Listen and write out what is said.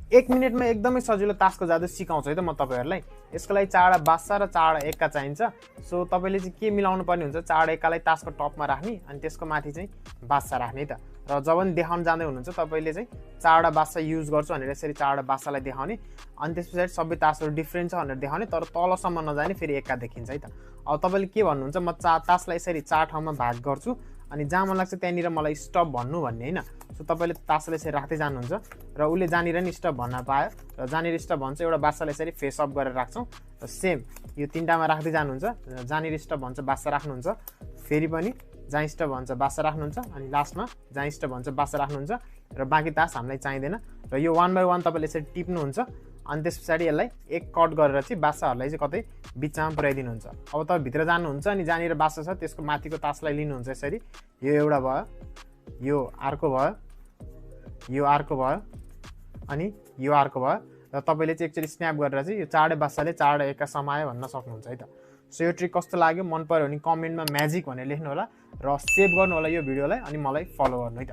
1 मिनेटमा एकदमै सजिलो तासको जादु सिकाउँछु है त म तपाईहरुलाई। यसको लागि 4 बासा र 4 एक्का चाहिन्छ। सो तपाईले चाहिँ के मिलाउनु पर्ने हुन्छ, 4 एक्कालाई तासको टपमा राख्ने अनि त्यसको माथि चाहिँ बासा राख्ने है त। र जब नि देखाउन जाँदै हुनुहुन्छ तपाईले चाहिँ 4 बासा युज गर्छु भनेर यसरी 4 बासालाई देखाउने अनि त्यसपछि सबै तासहरु डिफरेन्ट छ भनेर देखाउने, तर तलसम्म नजाने फेरि एक्का देखिन्छ है त। अब तपाईले के भन्नुहुन्छ, म तासलाई यसरी 4 ठाउँमा भाग गर्छु अनि जहाँ मन लाग्छ त्यहाँनिर मलाई स्टप भन्नु भन्ने हैन। सो तपाईले तासलाई यसरी राख्दै जानुहुन्छ र उले जानिर नि स्टप भन्न पायो र जानिर स्टप भन्छ, एउटा बासालाई यसरी फेस अप गरेर राख्छौं र सेम यो तीनटामा राख्दै जानुहुन्छ, जानिर स्टप भन्छ बासा राख्नुहुन्छ, फेरि पनि जहाँ स्टप भन्छ बासा राख्नुहुन्छ अनि लास्टमा जहाँ स्टप भन्छ बासा राख्नुहुन्छ र बाँकी तास हामीलाई चाहिदैन र यो 1 बाइ 1 तपाईले यसरी टिप्नुहुन्छ अनि त्यसपछि यसलाई एक कट गरेर चाहिँ बासाहरुलाई चाहिँ कतै बिचमा पुर्याइदिनुहुन्छ। अब तपाईं भित्र जानुहुन्छ अनि जहाँनिर बासा छ त्यसको माथिको तासलाई लिनुहुन्छ यसरी, यो एउटा भयो, यो अर्को भयो, यो अर्को भयो अनि यो अर्को भयो र तपाईले चाहिँ एकचोटी स्न्याप गरेर चाहिँ यो 4 बासाले 4 एक्का समायो भन्न सक्नुहुन्छ है त। सो यो ट्रिक कस्तो लाग्यो मन पर्यो भने कमेन्टमा म्याजिक भनेर लेख्नु होला र सेभ गर्नु होला यो भिडियोलाई अनि मलाई फलो गर्नु है त।